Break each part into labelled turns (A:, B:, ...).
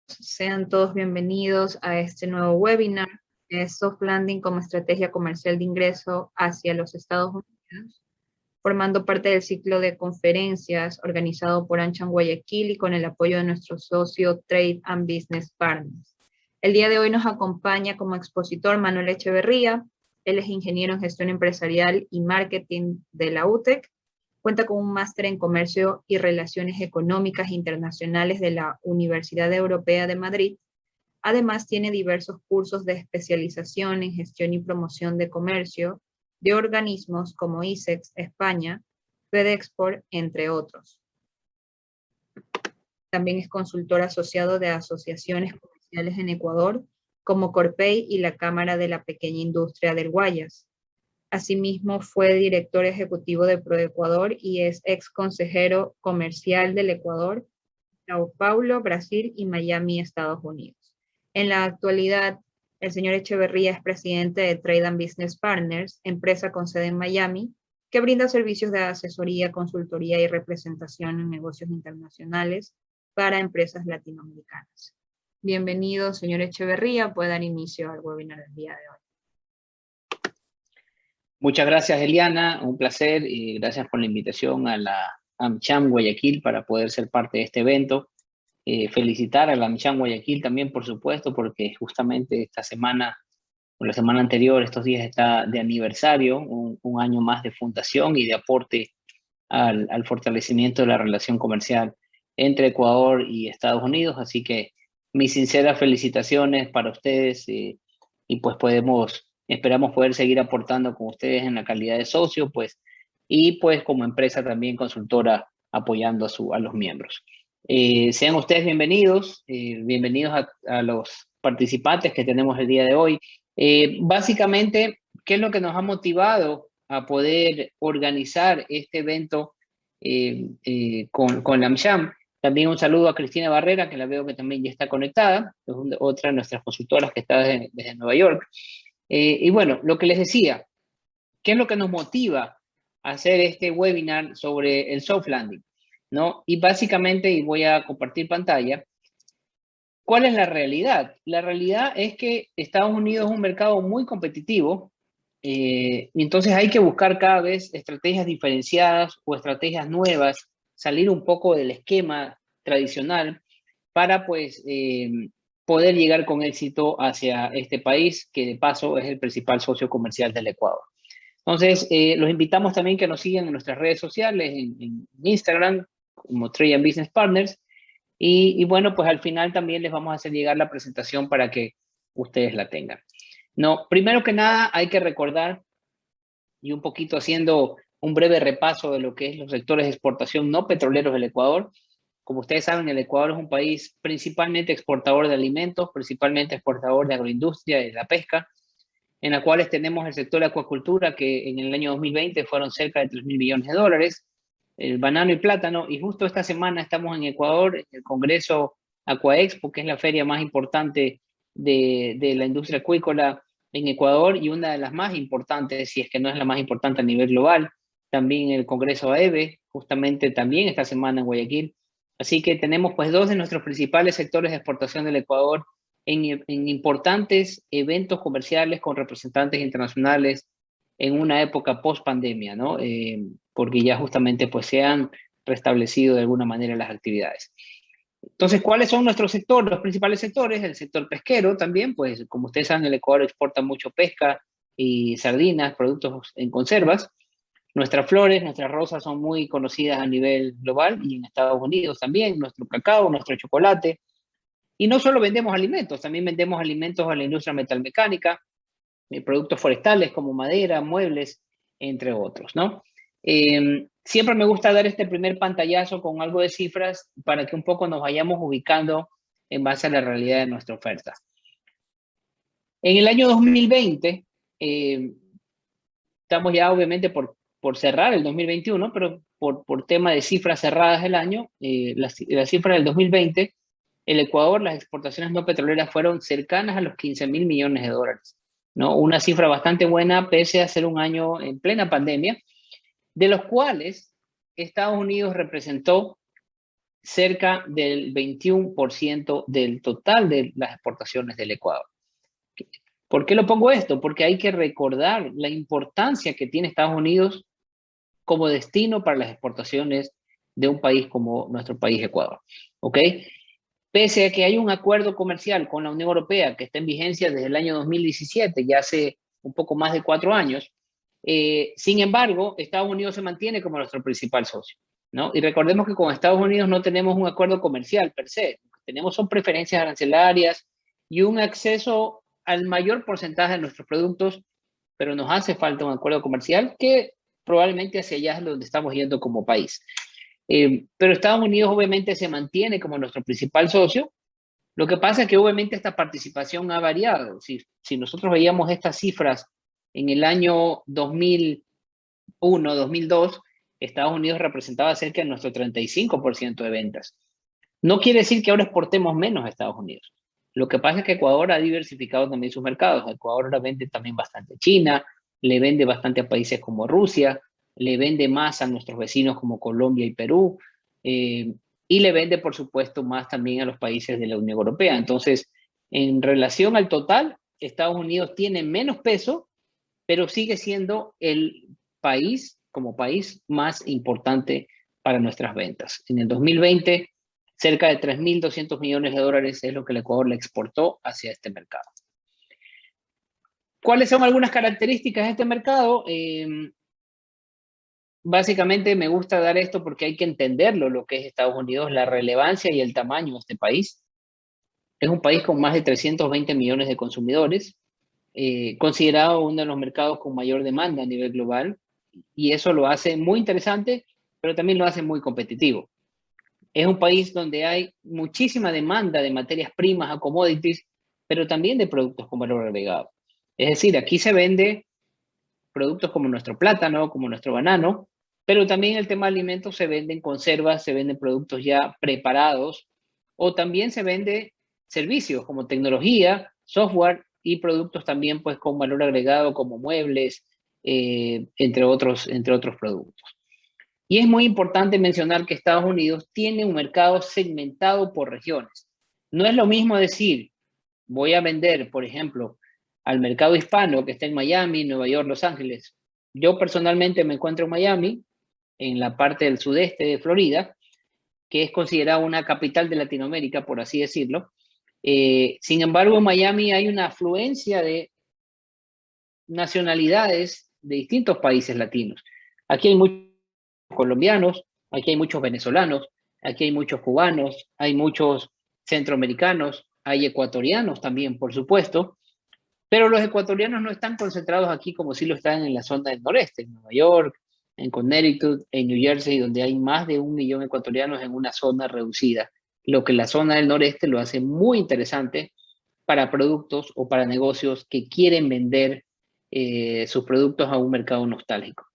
A: Sean todos bienvenidos a este nuevo webinar de Soft Landing como estrategia comercial de ingreso hacia los Estados Unidos, formando parte del ciclo de conferencias organizado por AmCham Guayaquil y con el apoyo de nuestro socio Trade and Business Partners. El día de hoy nos acompaña como expositor Manuel Echeverría. Él es ingeniero en gestión empresarial y marketing de la UTEC. Cuenta con un máster en Comercio y Relaciones Económicas Internacionales de la Universidad Europea de Madrid. Además, tiene diversos cursos de especialización en gestión y promoción de comercio de organismos como ISEX España, FedExport, entre otros. También es consultor asociado de asociaciones comerciales en Ecuador, como Corpey y la Cámara de la Pequeña Industria del Guayas. Asimismo, fue director ejecutivo de ProEcuador y es ex consejero comercial del Ecuador, Sao Paulo, Brasil y Miami, Estados Unidos. En la actualidad, el señor Echeverría es presidente de Trade and Business Partners, empresa con sede en Miami, que brinda servicios de asesoría, consultoría y representación en negocios internacionales para empresas latinoamericanas. Bienvenido, señor Echeverría. Puede dar inicio al webinar del día de hoy.
B: Muchas gracias, Eliana. Un placer y gracias por la invitación a la AmCham Guayaquil para poder ser parte de este evento. Felicitar a la AmCham Guayaquil también, por supuesto, porque justamente esta semana o la semana anterior, estos días está de aniversario, un año más de fundación y de aporte al fortalecimiento de la relación comercial entre Ecuador y Estados Unidos. Así que mis sinceras felicitaciones para ustedes y pues esperamos poder seguir aportando con ustedes en la calidad de socio, pues, y pues como empresa también consultora apoyando a los miembros. Sean ustedes bienvenidos, bienvenidos a los participantes que tenemos el día de hoy. Básicamente, ¿qué es lo que nos ha motivado a poder organizar este evento con la AmCham? También un saludo a Cristina Barrera, que la veo que también ya está conectada, es otra de nuestras consultoras que está desde Nueva York. Y bueno, lo que les decía, ¿qué es lo que nos motiva a hacer este webinar sobre el soft landing? ¿No? Y básicamente, y voy a compartir pantalla, ¿cuál es la realidad? La realidad es que Estados Unidos es un mercado muy competitivo, y entonces hay que buscar cada vez estrategias diferenciadas o estrategias nuevas, salir un poco del esquema tradicional para pues poder llegar con éxito hacia este país, que de paso es el principal socio comercial del Ecuador. Entonces, los invitamos también que nos sigan en nuestras redes sociales, en Instagram, como Trade and Business Partners, y bueno, pues al final también les vamos a hacer llegar la presentación para que ustedes la tengan. No, primero que nada hay que recordar, y un poquito haciendo un breve repaso de lo que es los sectores de exportación no petroleros del Ecuador. Como ustedes saben, el Ecuador es un país principalmente exportador de alimentos, principalmente exportador de agroindustria y de la pesca, en la cual tenemos el sector de acuacultura, que en el año 2020 fueron cerca de 3.000 millones de dólares, el banano y plátano, y justo esta semana estamos en Ecuador, en el Congreso Aquaexpo, que es la feria más importante de la industria acuícola en Ecuador y una de las más importantes, si es que no es la más importante a nivel global. También el Congreso AEBE, justamente también esta semana en Guayaquil. Así que tenemos pues dos de nuestros principales sectores de exportación del Ecuador en importantes eventos comerciales con representantes internacionales en una época post pandemia, ¿no? Porque ya justamente pues se han restablecido de alguna manera las actividades. Entonces, ¿cuáles son nuestros sectores? Los principales sectores, el sector pesquero también, pues como ustedes saben, el Ecuador exporta mucho pesca y sardinas, productos en conservas. Nuestras flores, nuestras rosas son muy conocidas a nivel global y en Estados Unidos también, nuestro cacao, nuestro chocolate. Y no solo vendemos alimentos, también vendemos alimentos a la industria metalmecánica, productos forestales como madera, muebles, entre otros, ¿no? Siempre me gusta dar este primer pantallazo con algo de cifras para que un poco nos vayamos ubicando en base a la realidad de nuestra oferta. En el año 2020, estamos ya obviamente por cerrar el 2021, pero por tema de cifras cerradas del año, la cifra del 2020, el Ecuador, las exportaciones no petroleras fueron cercanas a los 15.000 millones de dólares, ¿no? Una cifra bastante buena pese a ser un año en plena pandemia, de los cuales Estados Unidos representó cerca del 21% del total de las exportaciones del Ecuador. ¿Por qué lo pongo esto? Porque hay que recordar la importancia que tiene Estados Unidos como destino para las exportaciones de un país como nuestro país, Ecuador. ¿Ok? Pese a que hay un acuerdo comercial con la Unión Europea que está en vigencia desde el año 2017, ya hace un poco más de 4 años, sin embargo, Estados Unidos se mantiene como nuestro principal socio, ¿no? Y recordemos que con Estados Unidos no tenemos un acuerdo comercial per se, lo que tenemos son preferencias arancelarias y un acceso al mayor porcentaje de nuestros productos, pero nos hace falta un acuerdo comercial que probablemente hacia allá es donde estamos yendo como país. Pero Estados Unidos obviamente se mantiene como nuestro principal socio. Lo que pasa es que obviamente esta participación ha variado. Si nosotros veíamos estas cifras en el año 2001, 2002, Estados Unidos representaba cerca de nuestro 35% de ventas. No quiere decir que ahora exportemos menos a Estados Unidos. Lo que pasa es que Ecuador ha diversificado también sus mercados. Ecuador ahora vende también bastante a China, le vende bastante a países como Rusia, le vende más a nuestros vecinos como Colombia y Perú, y le vende, por supuesto, más también a los países de la Unión Europea. Entonces, en relación al total, Estados Unidos tiene menos peso, pero sigue siendo el país, como país, más importante para nuestras ventas. En el 2020, cerca de 3.200 millones de dólares es lo que el Ecuador le exportó hacia este mercado. ¿Cuáles son algunas características de este mercado? Básicamente me gusta dar esto porque hay que entenderlo, lo que es Estados Unidos, la relevancia y el tamaño de este país. Es un país con más de 320 millones de consumidores, considerado uno de los mercados con mayor demanda a nivel global, y eso lo hace muy interesante, pero también lo hace muy competitivo. Es un país donde hay muchísima demanda de materias primas a commodities, pero también de productos con valor agregado. Es decir, aquí se vende productos como nuestro plátano, como nuestro banano, pero también el tema de alimentos se venden conservas, se venden productos ya preparados, o también se vende servicios como tecnología, software y productos también pues con valor agregado como muebles, entre otros productos. Y es muy importante mencionar que Estados Unidos tiene un mercado segmentado por regiones. No es lo mismo decir, voy a vender, por ejemplo, al mercado hispano que está en Miami, Nueva York, Los Ángeles. Yo personalmente me encuentro en Miami, en la parte del sudeste de Florida, que es considerada una capital de Latinoamérica, por así decirlo. Sin embargo, en Miami hay una afluencia de nacionalidades de distintos países latinos. Aquí hay muchos colombianos, aquí hay muchos venezolanos, aquí hay muchos cubanos, hay muchos centroamericanos, hay ecuatorianos también, por supuesto, pero los ecuatorianos no están concentrados aquí como sí lo están en la zona del noreste, en Nueva York, en Connecticut, en New Jersey, donde hay más de 1 millón de ecuatorianos en una zona reducida, lo que la zona del noreste lo hace muy interesante para productos o para negocios que quieren vender sus productos a un mercado nostálgico.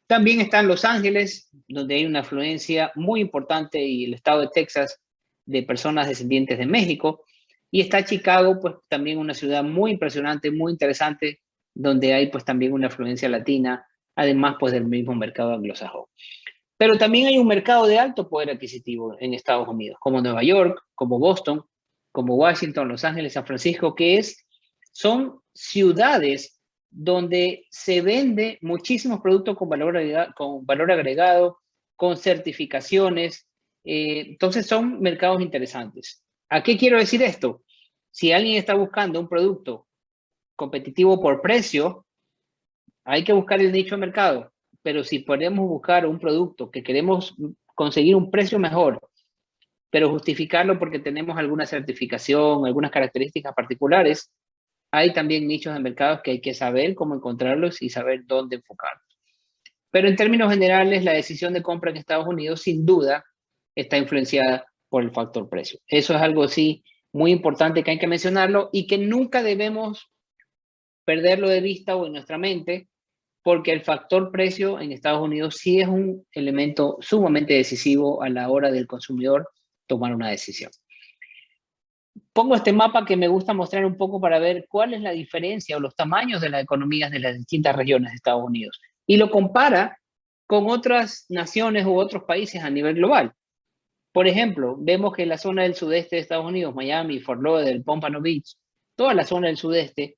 B: También están Los Ángeles, donde hay una afluencia muy importante, y el estado de Texas, de personas descendientes de México. Y está Chicago, pues también una ciudad muy impresionante, muy interesante, donde hay pues también una afluencia latina, además pues del mismo mercado anglosajón. Pero también hay un mercado de alto poder adquisitivo en Estados Unidos, como Nueva York, como Boston, como Washington, Los Ángeles, San Francisco, son ciudades donde se vende muchísimos productos con valor agregado, con certificaciones. Entonces son mercados interesantes. ¿A qué quiero decir esto? Si alguien está buscando un producto competitivo por precio, hay que buscar el nicho de mercado. Pero si podemos buscar un producto que queremos conseguir un precio mejor, pero justificarlo porque tenemos alguna certificación, algunas características particulares, hay también nichos de mercados que hay que saber cómo encontrarlos y saber dónde enfocarlos. Pero en términos generales, la decisión de compra en Estados Unidos sin duda está influenciada por el factor precio. Eso es algo sí muy importante que hay que mencionarlo y que nunca debemos perderlo de vista o en nuestra mente, porque el factor precio en Estados Unidos sí es un elemento sumamente decisivo a la hora del consumidor tomar una decisión. Pongo este mapa que me gusta mostrar un poco para ver cuál es la diferencia o los tamaños de las economías de las distintas regiones de Estados Unidos. Y lo compara con otras naciones u otros países a nivel global. Por ejemplo, vemos que la zona del sudeste de Estados Unidos, Miami, Fort Lauderdale, Pompano Beach, toda la zona del sudeste,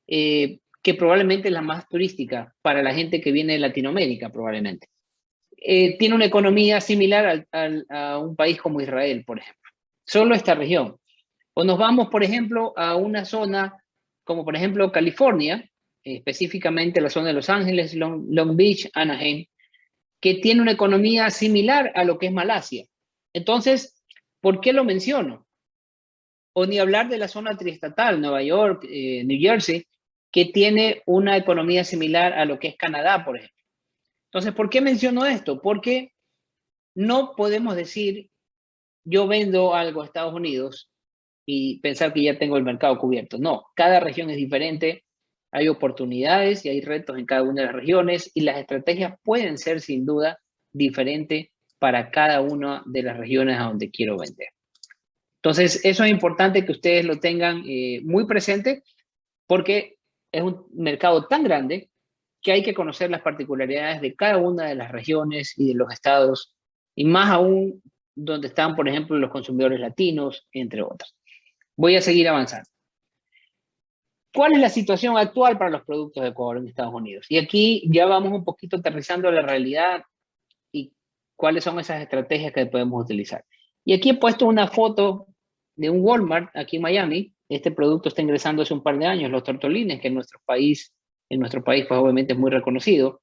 B: que probablemente es la más turística para la gente que viene de Latinoamérica, probablemente. Tiene una economía similar a un país como Israel, por ejemplo. Solo esta región. O nos vamos, por ejemplo, a una zona como, por ejemplo, California, específicamente la zona de Los Ángeles, Long Beach, Anaheim, que tiene una economía similar a lo que es Malasia. Entonces, ¿por qué lo menciono? O ni hablar de la zona triestatal, Nueva York, New Jersey, que tiene una economía similar a lo que es Canadá, por ejemplo. Entonces, ¿por qué menciono esto? Porque no podemos decir, yo vendo algo a Estados Unidos y pensar que ya tengo el mercado cubierto. No, cada región es diferente, hay oportunidades y hay retos en cada una de las regiones y las estrategias pueden ser sin duda diferentes para cada una de las regiones a donde quiero vender. Entonces, eso es importante que ustedes lo tengan muy presente porque es un mercado tan grande que hay que conocer las particularidades de cada una de las regiones y de los estados, y más aún donde están, por ejemplo, los consumidores latinos, entre otros. Voy a seguir avanzando. ¿Cuál es la situación actual para los productos de Ecuador en Estados Unidos? Y aquí ya vamos un poquito aterrizando la realidad y cuáles son esas estrategias que podemos utilizar. Y aquí he puesto una foto de un Walmart aquí en Miami. Este producto está ingresando hace un par de años, los tortolines, que en nuestro país pues obviamente es muy reconocido,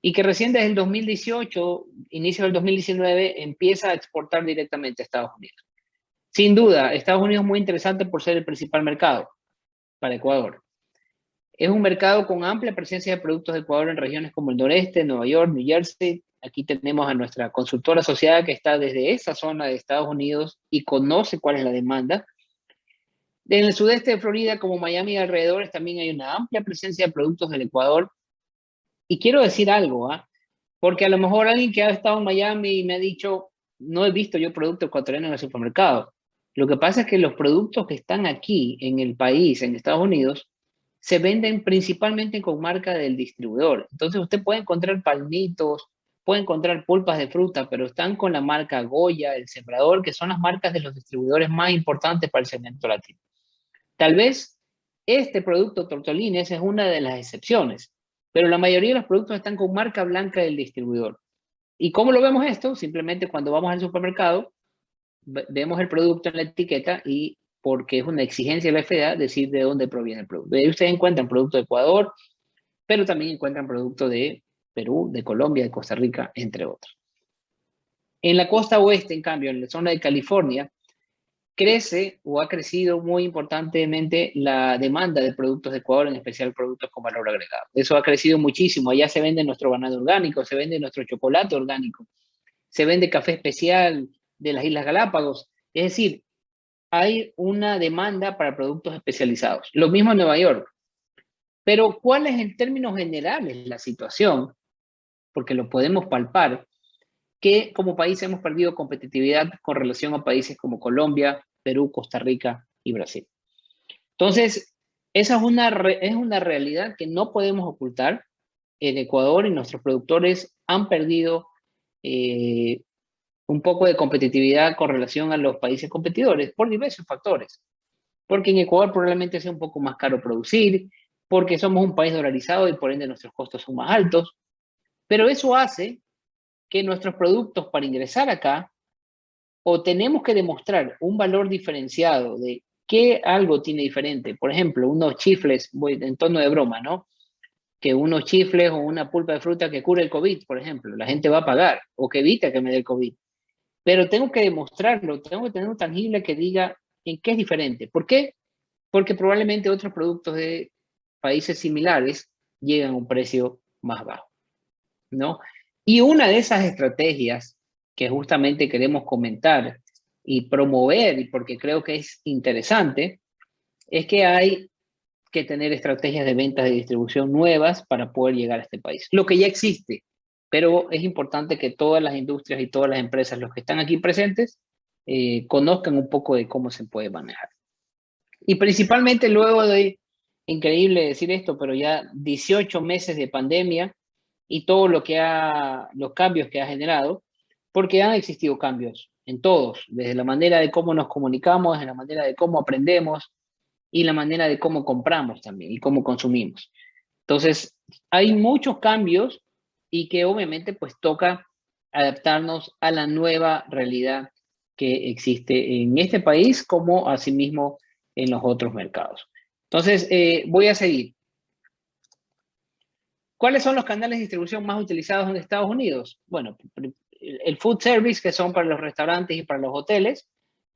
B: y que recién desde el 2018, inicio del 2019, empieza a exportar directamente a Estados Unidos. Sin duda, Estados Unidos es muy interesante por ser el principal mercado para Ecuador. Es un mercado con amplia presencia de productos de Ecuador en regiones como el noreste, Nueva York, New Jersey. Aquí tenemos a nuestra consultora asociada que está desde esa zona de Estados Unidos y conoce cuál es la demanda. En el sudeste de Florida, como Miami y alrededores, también hay una amplia presencia de productos del Ecuador. Y quiero decir algo, porque a lo mejor alguien que ha estado en Miami y me ha dicho, no he visto yo productos ecuatorianos en el supermercado. Lo que pasa es que los productos que están aquí en el país, en Estados Unidos, se venden principalmente con marca del distribuidor. Entonces usted puede encontrar palmitos, puede encontrar pulpas de fruta, pero están con la marca Goya, El Sembrador, que son las marcas de los distribuidores más importantes para el segmento latino. Tal vez este producto Tortolines es una de las excepciones, pero la mayoría de los productos están con marca blanca del distribuidor. ¿Y cómo lo vemos esto? Simplemente cuando vamos al supermercado, vemos el producto en la etiqueta y porque es una exigencia de la FDA decir de dónde proviene el producto. Ahí ustedes encuentran producto de Ecuador, pero también encuentran producto de Perú, de Colombia, de Costa Rica, entre otros. En la costa oeste, en cambio, en la zona de California, crece o ha crecido muy importantemente la demanda de productos de Ecuador, en especial productos con valor agregado. Eso ha crecido muchísimo. Allá se vende nuestro banano orgánico, se vende nuestro chocolate orgánico, se vende café especial de las Islas Galápagos. Es decir, hay una demanda para productos especializados. Lo mismo en Nueva York. Pero ¿cuál es en términos generales la situación? Porque lo podemos palpar, que como país hemos perdido competitividad con relación a países como Colombia, Perú, Costa Rica y Brasil. Entonces, esa es una realidad que no podemos ocultar. En Ecuador y nuestros productores han perdido un poco de competitividad con relación a los países competidores por diversos factores. Porque en Ecuador probablemente sea un poco más caro producir, porque somos un país dolarizado y por ende nuestros costos son más altos. Pero eso hace que nuestros productos para ingresar acá o tenemos que demostrar un valor diferenciado de qué algo tiene diferente. Por ejemplo, unos chifles, voy en tono de broma, ¿no? Que unos chifles o una pulpa de fruta que cure el COVID, por ejemplo, la gente va a pagar o que evita que me dé el COVID. Pero tengo que demostrarlo, tengo que tener un tangible que diga en qué es diferente. ¿Por qué? Porque probablemente otros productos de países similares llegan a un precio más bajo, ¿no? Y una de esas estrategias que justamente queremos comentar y promover, y porque creo que es interesante, es que hay que tener estrategias de ventas de distribución nuevas para poder llegar a este país. Lo que ya existe, pero es importante que todas las industrias y todas las empresas, los que están aquí presentes, conozcan un poco de cómo se puede manejar. Y principalmente luego de, increíble decir esto, pero ya 18 meses de pandemia y todo lo que los cambios que ha generado, porque han existido cambios en todos, desde la manera de cómo nos comunicamos, desde la manera de cómo aprendemos y la manera de cómo compramos también y cómo consumimos. Entonces, hay muchos cambios y que obviamente pues toca adaptarnos a la nueva realidad que existe en este país como asimismo en los otros mercados. Entonces, voy a seguir. ¿Cuáles son los canales de distribución más utilizados en Estados Unidos? Bueno, el food service, que son para los restaurantes y para los hoteles.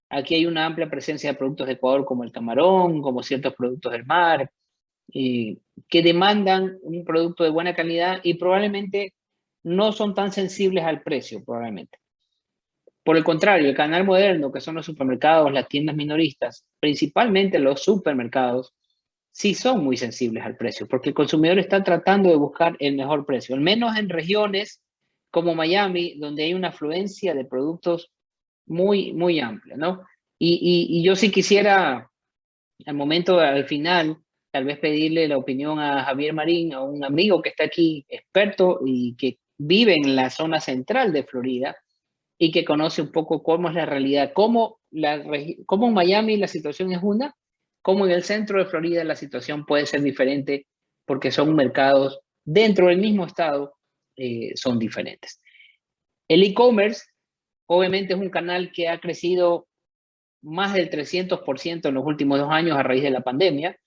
B: Aquí hay una amplia presencia de productos de Ecuador como el camarón, como ciertos productos del mar, que demandan un producto de buena calidad y probablemente no son tan sensibles al precio, probablemente. Por el contrario, el canal moderno, que son los supermercados, las tiendas minoristas, principalmente los supermercados, sí son muy sensibles al precio, porque el consumidor está tratando de buscar el mejor precio, al menos en regiones como Miami, donde hay una afluencia de productos muy, muy amplia, ¿no? Y yo sí quisiera, al momento, al final, tal vez pedirle la opinión a Javier Marín, a un amigo que está aquí, experto y que vive en la zona central de Florida y que conoce un poco cómo es la realidad, cómo en Miami la situación es una, cómo en el centro de Florida la situación puede ser diferente porque son mercados dentro del mismo estado, son diferentes. El e-commerce, obviamente, es un canal que ha crecido más del 300% en los últimos 2 años a raíz de la pandemia.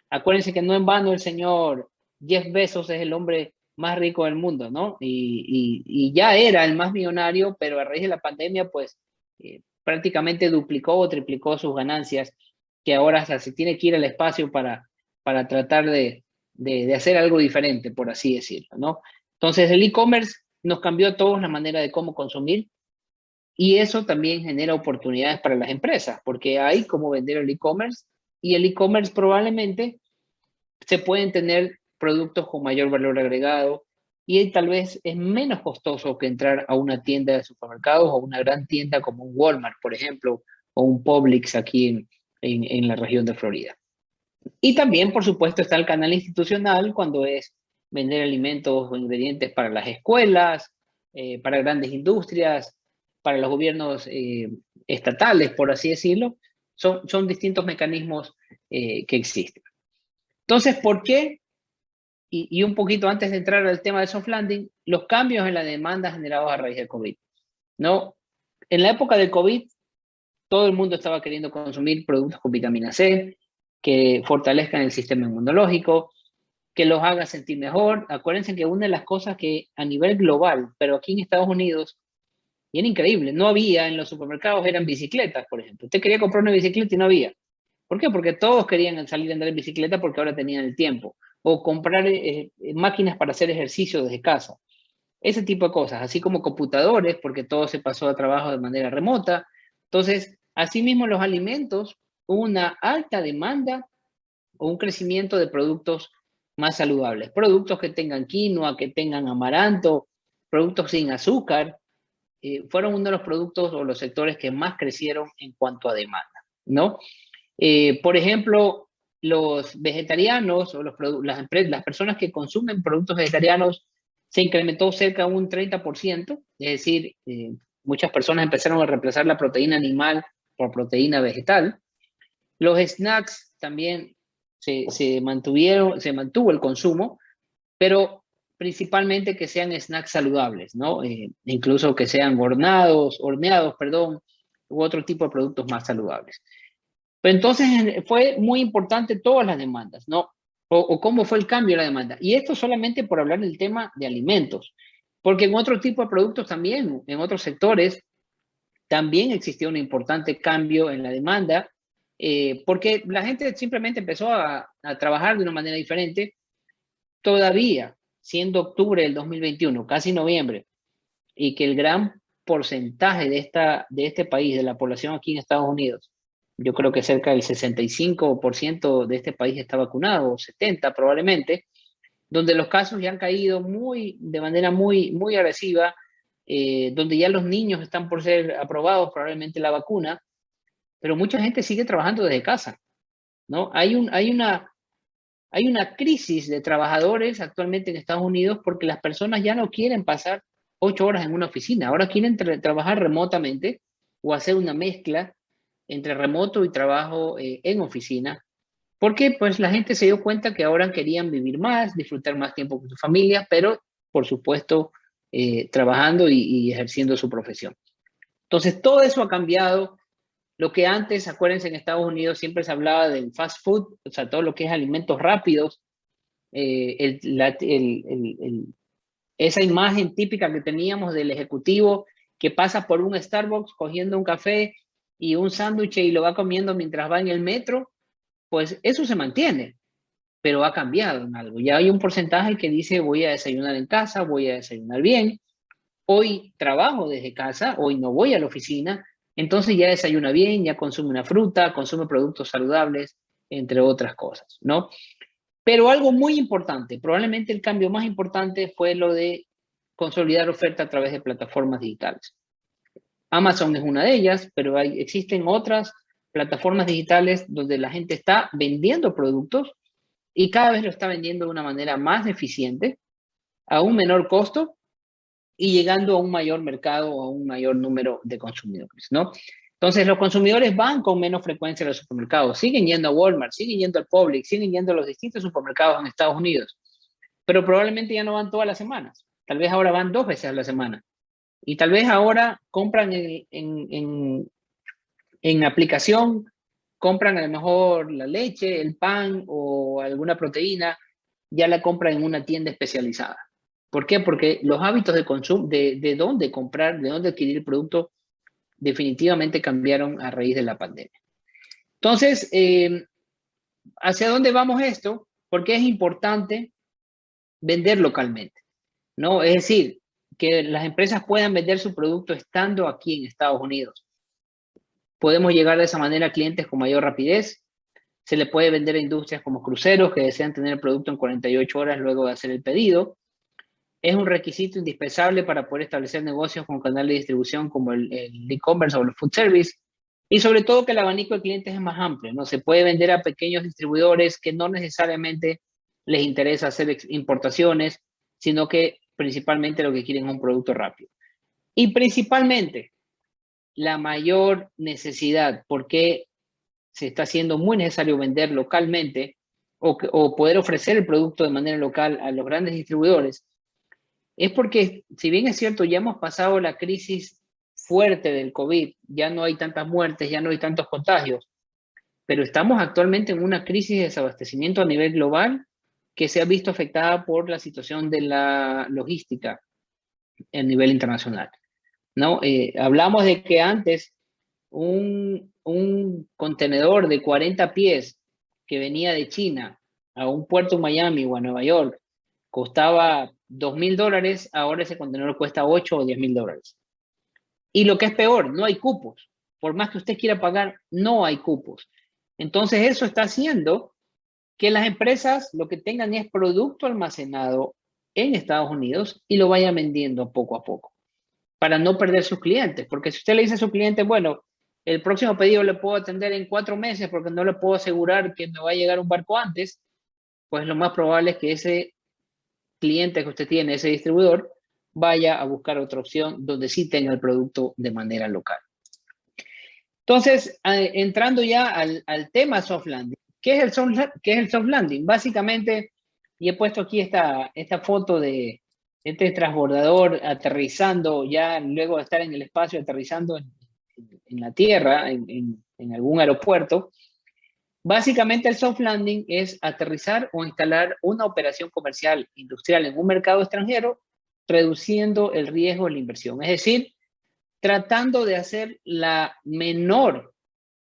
B: Acuérdense que no en vano el señor Jeff Bezos es el hombre más rico del mundo, ¿no? Y ya era el más millonario, pero a raíz de la pandemia, pues prácticamente duplicó o triplicó sus ganancias, que ahora hasta se tiene que ir al espacio para tratar de hacer algo diferente, por así decirlo, ¿no? Entonces el e-commerce nos cambió a todos la manera de cómo consumir y eso también genera oportunidades para las empresas, porque hay cómo vender el e-commerce y el e-commerce probablemente se pueden tener productos con mayor valor agregado y tal vez es menos costoso que entrar a una tienda de supermercados o una gran tienda como un Walmart, por ejemplo, o un Publix aquí en la región de Florida. Y también, por supuesto, está el canal institucional cuando es vender alimentos o ingredientes para las escuelas, para grandes industrias, para los gobiernos estatales, por así decirlo. Son distintos mecanismos que existen. Entonces, ¿por qué? Y un poquito antes de entrar al tema de soft landing, los cambios en la demanda generados a raíz del COVID, ¿no? En la época del COVID, todo el mundo estaba queriendo consumir productos con vitamina C, que fortalezcan el sistema inmunológico, que los haga sentir mejor. Acuérdense que una de las cosas que a nivel global, pero aquí en Estados Unidos, y era increíble, no había en los supermercados, eran bicicletas, por ejemplo. Usted quería comprar una bicicleta y no había. ¿Por qué? Porque todos querían salir a andar en bicicleta porque ahora tenían el tiempo. O comprar máquinas para hacer ejercicio desde casa. Ese tipo de cosas, así como computadores, porque todo se pasó a trabajo de manera remota. Entonces, asimismo, los alimentos, hubo una alta demanda o un crecimiento de productos más saludables. Productos que tengan quinoa, que tengan amaranto, productos sin azúcar, fueron uno de los productos o los sectores que más crecieron en cuanto a demanda, ¿no? Por ejemplo, los vegetarianos o las personas que consumen productos vegetarianos se incrementó cerca de un 30%, es decir, muchas personas empezaron a reemplazar la proteína animal por proteína vegetal. Los snacks también se mantuvo el consumo, pero principalmente que sean snacks saludables, ¿no? Incluso que sean horneados, u otro tipo de productos más saludables. Pero entonces fue muy importante todas las demandas, ¿no? O cómo fue el cambio de la demanda. Y esto solamente por hablar del tema de alimentos, porque en otro tipo de productos también, en otros sectores, también existió un importante cambio en la demanda, porque la gente simplemente empezó a trabajar de una manera diferente. Todavía, siendo octubre del 2021, casi noviembre, y que el gran porcentaje de este país, de la población aquí en Estados Unidos, yo creo que cerca del 65% de este país está vacunado, o 70% probablemente, donde los casos ya han caído de manera muy, muy agresiva, donde ya los niños están por ser aprobados probablemente la vacuna, pero mucha gente sigue trabajando desde casa, ¿no? Hay una crisis de trabajadores actualmente en Estados Unidos porque las personas ya no quieren pasar 8 horas en una oficina, ahora quieren trabajar remotamente o hacer una mezcla entre remoto y trabajo en oficina, porque pues la gente se dio cuenta que ahora querían vivir más, disfrutar más tiempo con su familia, pero por supuesto trabajando y ejerciendo su profesión. Entonces todo eso ha cambiado. Lo que antes, acuérdense, en Estados Unidos siempre se hablaba del fast food, o sea, todo lo que es alimentos rápidos, esa imagen típica que teníamos del ejecutivo que pasa por un Starbucks cogiendo un café y un sándwich y lo va comiendo mientras va en el metro, pues eso se mantiene, pero ha cambiado en algo. Ya hay un porcentaje que dice voy a desayunar en casa, voy a desayunar bien, hoy trabajo desde casa, hoy no voy a la oficina, entonces ya desayuna bien, ya consume una fruta, consume productos saludables, entre otras cosas, ¿no? Pero algo muy importante, probablemente el cambio más importante fue lo de consolidar oferta a través de plataformas digitales. Amazon es una de ellas, pero existen otras plataformas digitales donde la gente está vendiendo productos y cada vez lo está vendiendo de una manera más eficiente, a un menor costo y llegando a un mayor mercado o a un mayor número de consumidores, ¿no? Entonces, los consumidores van con menos frecuencia a los supermercados, siguen yendo a Walmart, siguen yendo al Publix, siguen yendo a los distintos supermercados en Estados Unidos, pero probablemente ya no van todas las semanas. Tal vez ahora van 2 veces a la semana. Y tal vez ahora compran en aplicación, compran a lo mejor la leche, el pan o alguna proteína, ya la compran en una tienda especializada. ¿Por qué? Porque los hábitos de consumo, de dónde comprar, de dónde adquirir el producto, definitivamente cambiaron a raíz de la pandemia. Entonces, ¿hacia dónde vamos esto? Porque es importante vender localmente, ¿no? Es decir, que las empresas puedan vender su producto estando aquí en Estados Unidos. Podemos llegar de esa manera a clientes con mayor rapidez. Se le puede vender a industrias como cruceros que desean tener el producto en 48 horas luego de hacer el pedido. Es un requisito indispensable para poder establecer negocios con canales de distribución como el e-commerce o el food service. Y sobre todo que el abanico de clientes es más amplio, ¿no? Se puede vender a pequeños distribuidores que no necesariamente les interesa hacer importaciones, sino que principalmente lo que quieren es un producto rápido. Y principalmente, la mayor necesidad, porque se está haciendo muy necesario vender localmente o poder ofrecer el producto de manera local a los grandes distribuidores, es porque, si bien es cierto, ya hemos pasado la crisis fuerte del COVID, ya no hay tantas muertes, ya no hay tantos contagios, pero estamos actualmente en una crisis de desabastecimiento a nivel global que se ha visto afectada por la situación de la logística a nivel internacional, ¿no? Hablamos de que antes un contenedor de 40 pies que venía de China a un puerto en Miami o a Nueva York costaba $2,000, ahora ese contenedor cuesta $8 o $10,000. Y lo que es peor, no hay cupos. Por más que usted quiera pagar, no hay cupos. Entonces eso está haciendo que las empresas lo que tengan es producto almacenado en Estados Unidos y lo vayan vendiendo poco a poco para no perder sus clientes. Porque si usted le dice a su cliente, bueno, el próximo pedido le puedo atender en 4 meses porque no le puedo asegurar que me va a llegar un barco antes, pues lo más probable es que ese cliente que usted tiene, ese distribuidor, vaya a buscar otra opción donde sí tenga el producto de manera local. Entonces, entrando ya al tema soft landing. ¿Qué es el soft landing? Básicamente, y he puesto aquí esta foto de este transbordador aterrizando ya luego de estar en el espacio, aterrizando en la tierra, en algún aeropuerto. Básicamente el soft landing es aterrizar o instalar una operación comercial industrial en un mercado extranjero, reduciendo el riesgo de la inversión. Es decir, tratando de hacer la menor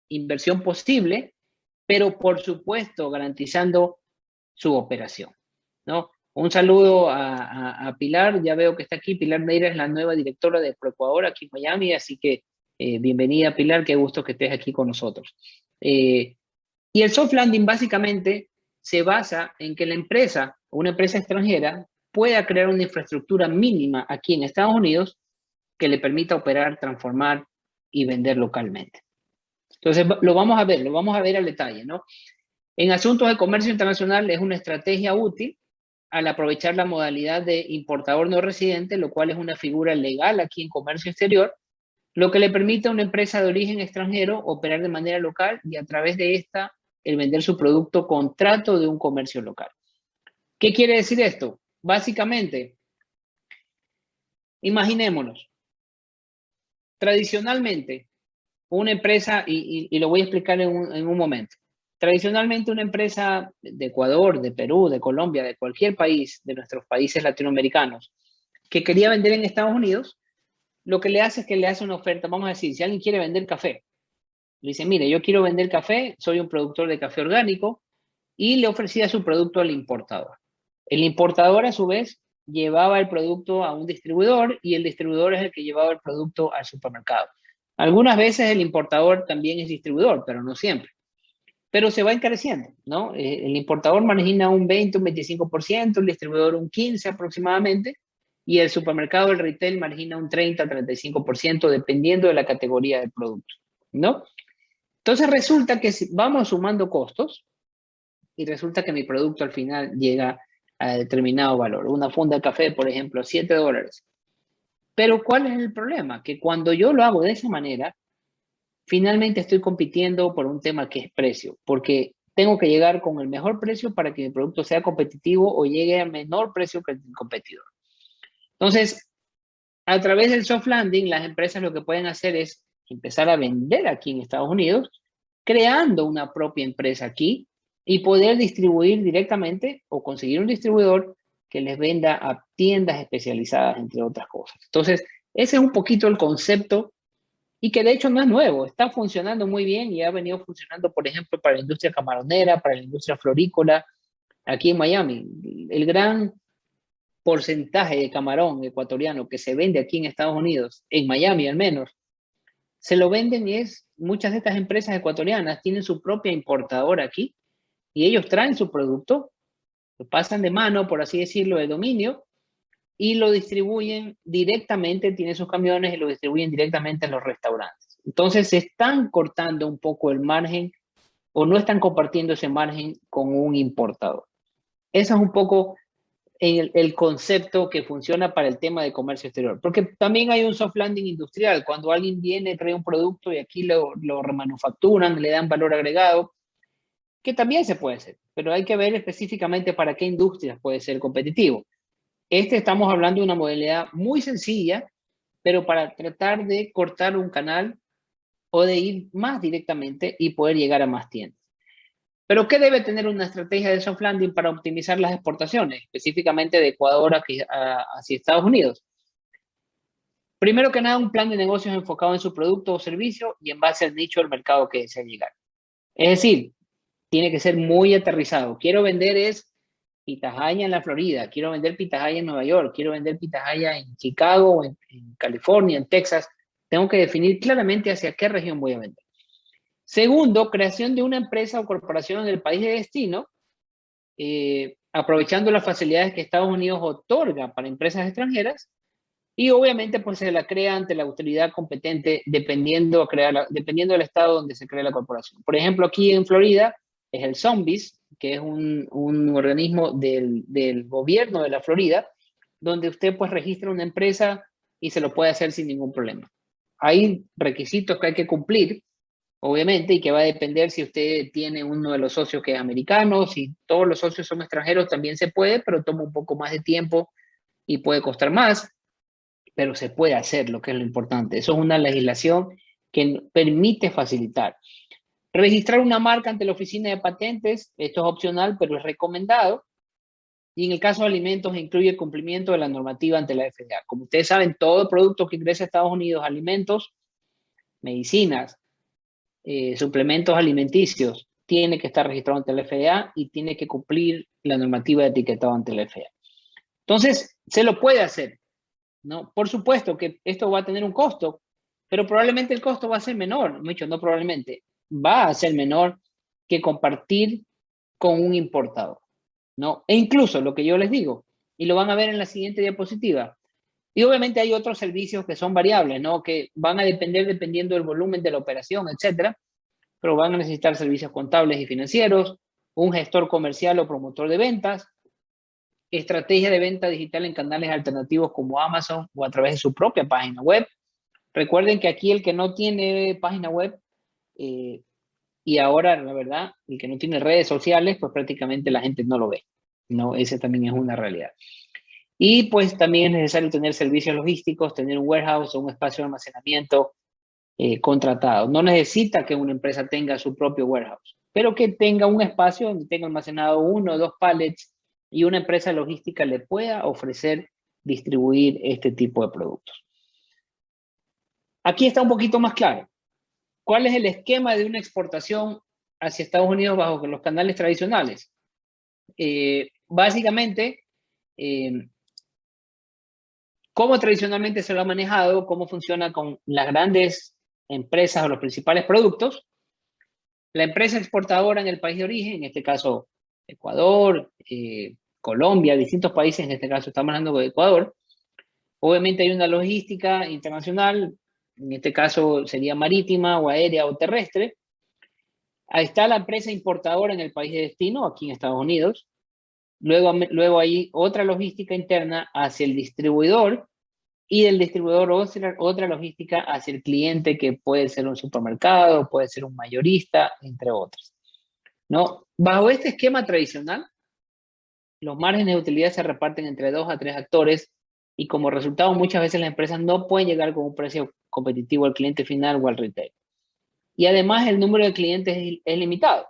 B: inversión posible, pero por supuesto garantizando su operación, ¿no? Un saludo a Pilar, ya veo que está aquí. Pilar Neira es la nueva directora de ProEcuador aquí en Miami, así que bienvenida Pilar, qué gusto que estés aquí con nosotros. Y el soft landing básicamente se basa en que la empresa, una empresa extranjera, pueda crear una infraestructura mínima aquí en Estados Unidos que le permita operar, transformar y vender localmente. Entonces, lo vamos a ver al detalle, ¿no? En asuntos de comercio internacional es una estrategia útil al aprovechar la modalidad de importador no residente, lo cual es una figura legal aquí en comercio exterior, lo que le permite a una empresa de origen extranjero operar de manera local y a través de esta el vender su producto con trato de un comercio local. ¿Qué quiere decir esto? Básicamente, imaginémonos, tradicionalmente, una empresa, y lo voy a explicar en un momento, tradicionalmente una empresa de Ecuador, de Perú, de Colombia, de cualquier país, de nuestros países latinoamericanos, que quería vender en Estados Unidos, lo que le hace es que le hace una oferta. Vamos a decir, si alguien quiere vender café, le dice, mire, yo quiero vender café, soy un productor de café orgánico, y le ofrecía su producto al importador. El importador, a su vez, llevaba el producto a un distribuidor y el distribuidor es el que llevaba el producto al supermercado. Algunas veces el importador también es distribuidor, pero no siempre. Pero se va encareciendo, ¿no? El importador margina un 20, un 25%, el distribuidor un 15% aproximadamente, y el supermercado, el retail, margina un 30, 35%, dependiendo de la categoría del producto, ¿no? Entonces resulta que si vamos sumando costos, y resulta que mi producto al final llega a determinado valor. Una funda de café, por ejemplo, $7. Pero ¿cuál es el problema? Que cuando yo lo hago de esa manera, finalmente estoy compitiendo por un tema que es precio, porque tengo que llegar con el mejor precio para que mi producto sea competitivo o llegue a menor precio que el competidor. Entonces, a través del soft landing, las empresas lo que pueden hacer es empezar a vender aquí en Estados Unidos, creando una propia empresa aquí y poder distribuir directamente o conseguir un distribuidor que les venda a tiendas especializadas, entre otras cosas. Entonces, ese es un poquito el concepto y que de hecho no es nuevo, está funcionando muy bien y ha venido funcionando, por ejemplo, para la industria camaronera, para la industria florícola, aquí en Miami. El gran porcentaje de camarón ecuatoriano que se vende aquí en Estados Unidos, en Miami al menos, se lo venden y muchas de estas empresas ecuatorianas tienen su propia importadora aquí y ellos traen su producto, lo pasan de mano, por así decirlo, de dominio y lo distribuyen directamente, tienen sus camiones y lo distribuyen directamente en los restaurantes. Entonces se están cortando un poco el margen o no están compartiendo ese margen con un importador. Eso es un poco el concepto que funciona para el tema de comercio exterior. Porque también hay un soft landing industrial. Cuando alguien viene, trae un producto y aquí lo remanufacturan, le dan valor agregado, que también se puede hacer, pero hay que ver específicamente para qué industrias puede ser competitivo. Estamos hablando de una modalidad muy sencilla, pero para tratar de cortar un canal o de ir más directamente y poder llegar a más tiendas. Pero ¿qué debe tener una estrategia de soft landing para optimizar las exportaciones, específicamente de Ecuador hacia Estados Unidos? Primero que nada, un plan de negocios enfocado en su producto o servicio y en base al nicho del mercado que desea llegar. Es decir, tiene que ser muy aterrizado. Quiero vender pitahaya en la Florida, quiero vender pitahaya en Nueva York, quiero vender pitahaya en Chicago, en California, en Texas. Tengo que definir claramente hacia qué región voy a vender. Segundo, creación de una empresa o corporación en el país de destino, aprovechando las facilidades que Estados Unidos otorga para empresas extranjeras y obviamente pues se la crea ante la autoridad competente dependiendo del estado donde se cree la corporación. Por ejemplo, aquí en Florida es el Zombies, que es un organismo del gobierno de la Florida, donde usted pues registra una empresa y se lo puede hacer sin ningún problema. Hay requisitos que hay que cumplir, obviamente, y que va a depender si usted tiene uno de los socios que es americano, si todos los socios son extranjeros también se puede, pero toma un poco más de tiempo y puede costar más, pero se puede hacer, lo que es lo importante. Eso es una legislación que permite facilitar. Registrar una marca ante la oficina de patentes, esto es opcional, pero es recomendado. Y en el caso de alimentos, incluye el cumplimiento de la normativa ante la FDA. Como ustedes saben, todo producto que ingresa a Estados Unidos, alimentos, medicinas, suplementos alimenticios, tiene que estar registrado ante la FDA y tiene que cumplir la normativa de etiquetado ante la FDA. Entonces, se lo puede hacer, ¿no? Por supuesto que esto va a tener un costo, pero probablemente el costo va a ser menor, no probablemente, va a ser menor que compartir con un importador, ¿no? E incluso lo que yo les digo, y lo van a ver en la siguiente diapositiva, y obviamente hay otros servicios que son variables, ¿no? Que van a depender dependiendo del volumen de la operación, etcétera, pero van a necesitar servicios contables y financieros, un gestor comercial o promotor de ventas, estrategia de venta digital en canales alternativos como Amazon o a través de su propia página web, Recuerden que aquí el que no tiene página web, y ahora, la verdad, el que no tiene redes sociales, pues prácticamente la gente no lo ve. No, ese también es una realidad. Y pues también es necesario tener servicios logísticos, tener un warehouse o un espacio de almacenamiento contratado. No necesita que una empresa tenga su propio warehouse, pero que tenga un espacio donde tenga almacenado 1 o 2 pallets y una empresa logística le pueda ofrecer distribuir este tipo de productos. Aquí está un poquito más claro. ¿Cuál es el esquema de una exportación hacia Estados Unidos bajo los canales tradicionales? Básicamente, cómo tradicionalmente se lo ha manejado, cómo funciona con las grandes empresas o los principales productos. La empresa exportadora en el país de origen, en este caso Ecuador, Colombia, distintos países, en este caso estamos hablando de Ecuador. Obviamente hay una logística internacional, en este caso sería marítima o aérea o terrestre. Ahí está la empresa importadora en el país de destino, aquí en Estados Unidos. Luego hay otra logística interna hacia el distribuidor y del distribuidor otra logística hacia el cliente, que puede ser un supermercado, puede ser un mayorista, entre otros. ¿No? Bajo este esquema tradicional, los márgenes de utilidad se reparten entre 2 a 3 actores y como resultado muchas veces las empresas no pueden llegar con un precio competitivo al cliente final o al retail. Y además el número de clientes es limitado.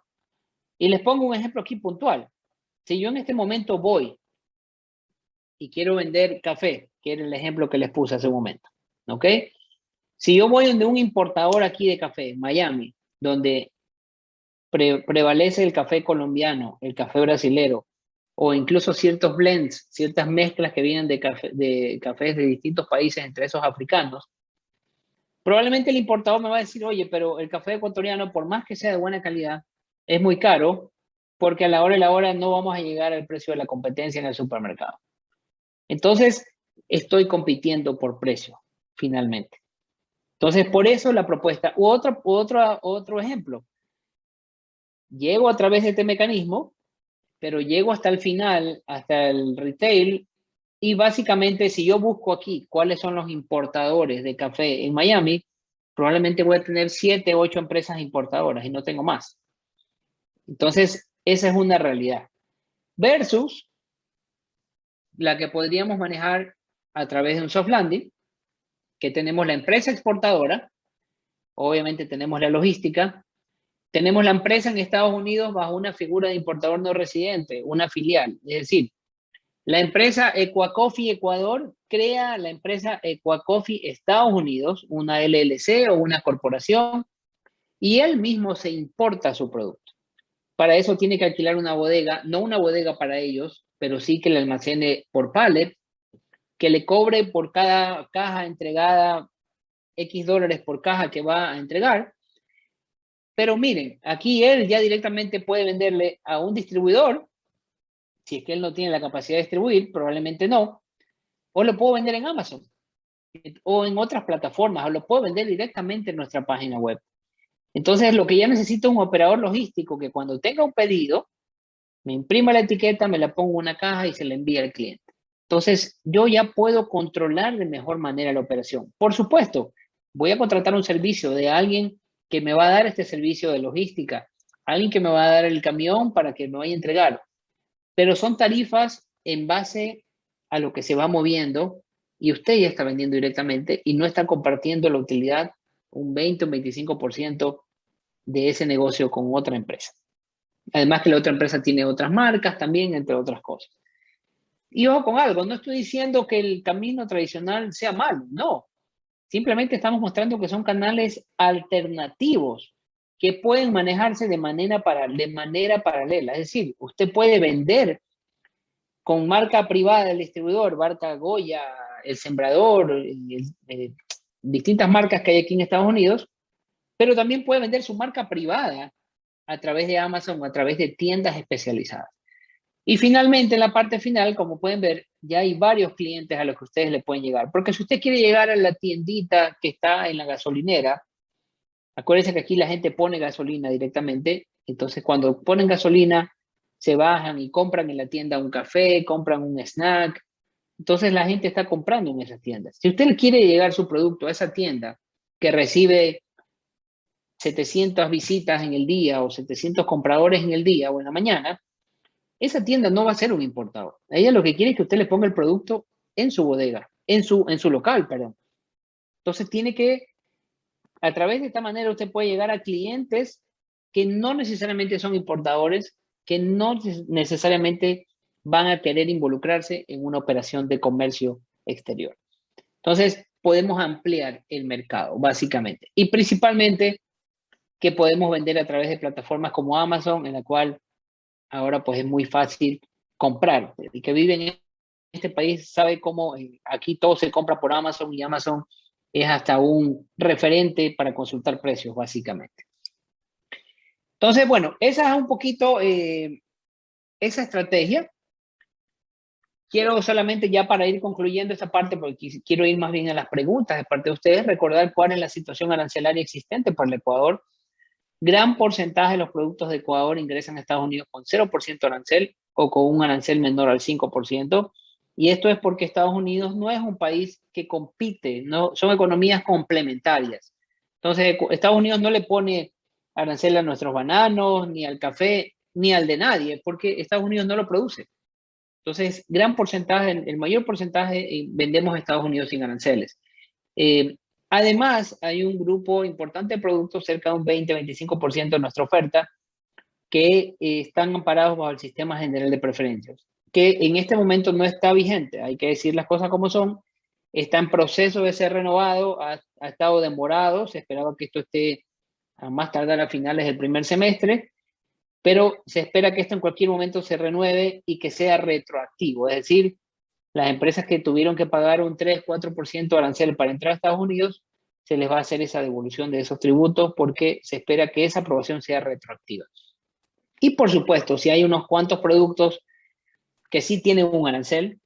B: Y les pongo un ejemplo aquí puntual. Si yo en este momento voy y quiero vender café, que era el ejemplo que les puse hace un momento, ¿ok? Si yo voy donde un importador aquí de café, en Miami, donde prevalece el café colombiano, el café brasilero, o incluso ciertos blends, ciertas mezclas que vienen de cafés de distintos países, entre esos africanos, probablemente el importador me va a decir, oye, pero el café ecuatoriano, por más que sea de buena calidad, es muy caro, porque a la hora de la hora no vamos a llegar al precio de la competencia en el supermercado. Entonces, estoy compitiendo por precio, finalmente. Entonces, por eso la propuesta, otro ejemplo, llego a través de este mecanismo, pero llego hasta el final, hasta el retail, y básicamente si yo busco aquí cuáles son los importadores de café en Miami, probablemente voy a tener 7, 8 empresas importadoras y no tengo más. Entonces, esa es una realidad. Versus la que podríamos manejar a través de un soft landing, que tenemos la empresa exportadora, obviamente tenemos la logística, tenemos la empresa en Estados Unidos bajo una figura de importador no residente, una filial. Es decir, la empresa Equacoffee Ecuador crea la empresa Equacoffee Estados Unidos, una LLC o una corporación, y él mismo se importa su producto. Para eso tiene que alquilar una bodega, no una bodega para ellos, pero sí que le almacene por pallet, que le cobre por cada caja entregada X dólares por caja que va a entregar. Pero miren, aquí él ya directamente puede venderle a un distribuidor, si es que él no tiene la capacidad de distribuir, probablemente no, o lo puedo vender en Amazon o en otras plataformas, o lo puedo vender directamente en nuestra página web. Entonces, lo que ya necesito es un operador logístico que cuando tenga un pedido, me imprima la etiqueta, me la pongo en una caja y se la envía al cliente. Entonces, yo ya puedo controlar de mejor manera la operación. Por supuesto, voy a contratar un servicio de alguien que me va a dar este servicio de logística, alguien que me va a dar el camión para que me vaya a entregar. Pero son tarifas en base a lo que se va moviendo y usted ya está vendiendo directamente y no está compartiendo la utilidad un 20 o 25% de ese negocio con otra empresa. Además que la otra empresa tiene otras marcas también, entre otras cosas. Y ojo con algo, no estoy diciendo que el camino tradicional sea malo, no. Simplemente estamos mostrando que son canales alternativos que pueden manejarse de manera paralela. Es decir, usted puede vender con marca privada del distribuidor, marca Goya, El Sembrador, distintas marcas que hay aquí en Estados Unidos, pero también puede vender su marca privada a través de Amazon o a través de tiendas especializadas. Y finalmente, en la parte final, como pueden ver, ya hay varios clientes a los que ustedes le pueden llegar. Porque si usted quiere llegar a la tiendita que está en la gasolinera, acuérdense que aquí la gente pone gasolina directamente. Entonces, cuando ponen gasolina, se bajan y compran en la tienda un café, compran un snack. entonces la gente está comprando en esas tiendas. Si usted quiere llegar su producto a esa tienda que recibe 700 visitas en el día o 700 compradores en el día o en la mañana, esa tienda no va a ser un importador. Ella lo que quiere es que usted le ponga el producto en su bodega, en su local, perdón. Entonces tiene que, a través de esta manera usted puede llegar a clientes que no necesariamente son importadores, que no necesariamente van a querer involucrarse en una operación de comercio exterior. Entonces, podemos ampliar el mercado, básicamente. Y principalmente que podemos vender a través de plataformas como Amazon, en la cual ahora pues es muy fácil comprar. El que vive en este país sabe cómo aquí todo se compra por Amazon y Amazon es hasta un referente para consultar precios, básicamente. Entonces, bueno, esa es un poquito esa estrategia. Quiero solamente ya para ir concluyendo esta parte, porque quiero ir más bien a las preguntas de parte de ustedes, recordar cuál es la situación arancelaria existente para el Ecuador. Gran porcentaje de los productos de Ecuador ingresan a Estados Unidos con 0% arancel o con un arancel menor al 5%. Y esto es porque Estados Unidos no es un país que compite, no, son economías complementarias. Entonces, Estados Unidos no le pone arancel a nuestros bananos, ni al café, ni al de nadie, porque Estados Unidos no lo produce. Entonces, gran porcentaje, el mayor porcentaje vendemos a Estados Unidos sin aranceles. Además, hay un grupo importante de productos, cerca de un 20-25% de nuestra oferta, que están amparados bajo el Sistema General de Preferencias, que en este momento no está vigente, hay que decir las cosas como son, está en proceso de ser renovado, ha estado demorado, se esperaba que esto esté a más tardar a finales del primer semestre, pero se espera que esto en cualquier momento se renueve y que sea retroactivo, es decir, las empresas que tuvieron que pagar un 3-4% de arancel para entrar a Estados Unidos, se les va a hacer esa devolución de esos tributos porque se espera que esa aprobación sea retroactiva. Y por supuesto, si hay unos cuantos productos que sí tienen un arancel,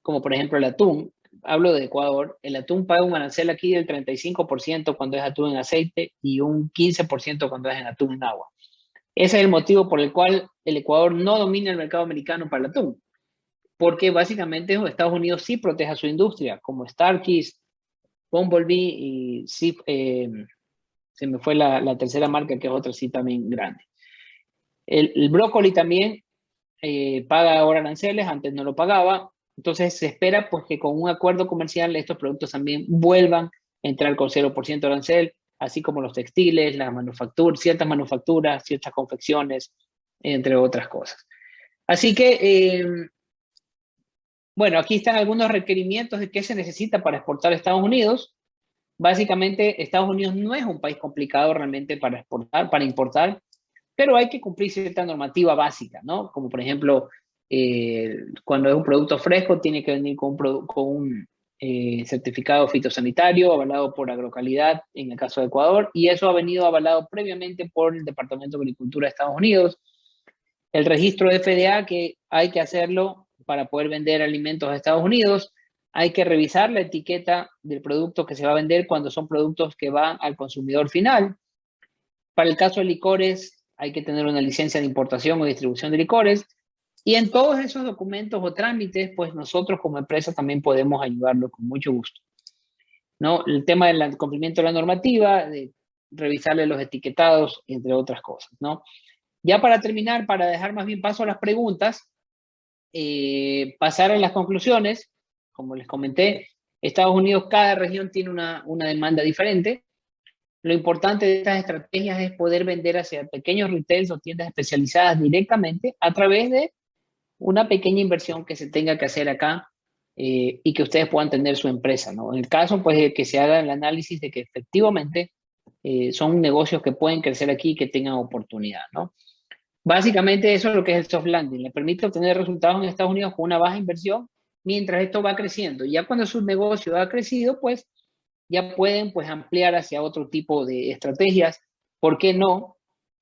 B: como por ejemplo el atún, hablo de Ecuador, el atún paga un arancel aquí del 35% cuando es atún en aceite y un 15% cuando es en atún en agua. Ese es el motivo por el cual el Ecuador no domina el mercado americano para el atún, porque básicamente Estados Unidos sí protege a su industria, como Starkey, Bumblebee y sí, se me fue la tercera marca, que es otra sí también grande. El brócoli también paga ahora aranceles, antes no lo pagaba, entonces se espera pues que con un acuerdo comercial estos productos también vuelvan a entrar con 0% de arancel, así como los textiles, las manufacturas, ciertas manufacturas, ciertas confecciones, entre otras cosas. Así que, bueno, aquí están algunos requerimientos de qué se necesita para exportar a Estados Unidos. Básicamente, Estados Unidos no es un país complicado realmente para exportar, para importar, pero hay que cumplir cierta normativa básica, ¿no? Como por ejemplo, cuando es un producto fresco, tiene que venir con un certificado fitosanitario avalado por Agrocalidad, en el caso de Ecuador, y eso ha venido avalado previamente por el Departamento de Agricultura de Estados Unidos. El registro de FDA, que hay que hacerlo para poder vender alimentos a Estados Unidos. Hay que revisar la etiqueta del producto que se va a vender cuando son productos que van al consumidor final. Para el caso de licores, hay que tener una licencia de importación o distribución de licores. Y en todos esos documentos o trámites, pues nosotros como empresa también podemos ayudarlo con mucho gusto, ¿no? El tema del cumplimiento de la normativa, de revisarle los etiquetados, entre otras cosas, ¿no? Ya para terminar, para dejar más bien paso a las preguntas, pasar a las conclusiones, como les comenté, Estados Unidos, cada región tiene una demanda diferente. Lo importante de estas estrategias es poder vender hacia pequeños retails o tiendas especializadas directamente a través de una pequeña inversión que se tenga que hacer acá y que ustedes puedan tener su empresa, ¿no? En el caso, pues, de que se haga el análisis de que efectivamente son negocios que pueden crecer aquí y que tengan oportunidad, ¿no? Básicamente eso es lo que es el soft landing. Le permite obtener resultados en Estados Unidos con una baja inversión mientras esto va creciendo. Ya cuando su negocio ha crecido, pues ya pueden pues ampliar hacia otro tipo de estrategias. ¿Por qué no?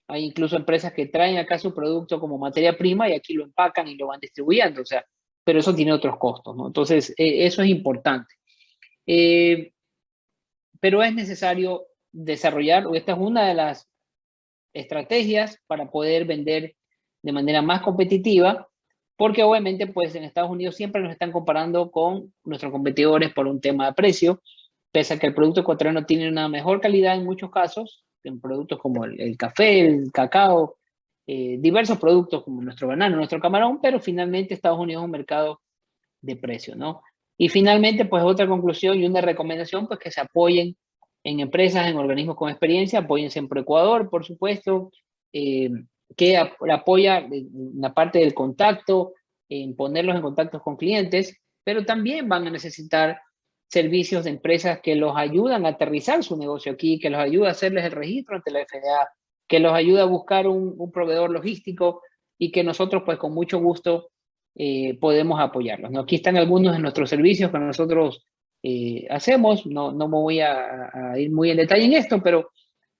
B: Hay incluso empresas que traen acá su producto como materia prima y aquí lo empacan y lo van distribuyendo. O sea, pero eso tiene otros costos, ¿no? Entonces, eso es importante. Pero es necesario desarrollar, o esta es una de las estrategias para poder vender de manera más competitiva, porque obviamente pues en Estados Unidos siempre nos están comparando con nuestros competidores por un tema de precio, pese a que el producto ecuatoriano tiene una mejor calidad en muchos casos, en productos como el café, el cacao, diversos productos como nuestro banano, nuestro camarón, pero finalmente Estados Unidos es un mercado de precio, ¿no? Y finalmente, pues otra conclusión y una recomendación, pues que se apoyen en empresas, en organismos con experiencia, apóyense en ProEcuador, por supuesto, eh, que apoya en la parte del contacto, en ponerlos en contacto con clientes, pero también van a necesitar servicios de empresas que los ayudan a aterrizar su negocio aquí, que los ayuda a hacerles el registro ante la FDA, que los ayuda a buscar un proveedor logístico y que nosotros, pues con mucho gusto, podemos apoyarlos, ¿no? Aquí están algunos de nuestros servicios que nosotros hacemos, no me voy a ir muy en detalle en esto, pero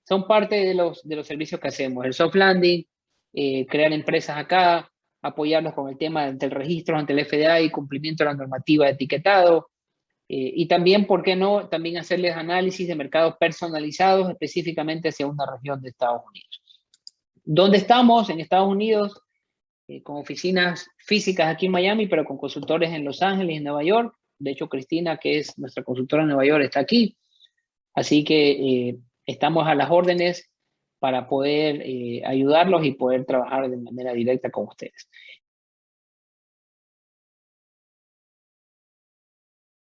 B: son parte de los servicios que hacemos. El soft landing, crear empresas acá, apoyarlos con el tema del registro ante el FDA y cumplimiento de la normativa de etiquetado. Y también, ¿por qué no? También hacerles análisis de mercados personalizados específicamente hacia una región de Estados Unidos. ¿Dónde estamos? En Estados Unidos, con oficinas físicas aquí en Miami, pero con consultores en Los Ángeles y en Nueva York. De hecho, Cristina, que es nuestra consultora en Nueva York, está aquí. Así que estamos a las órdenes para poder ayudarlos y poder trabajar de manera directa con ustedes.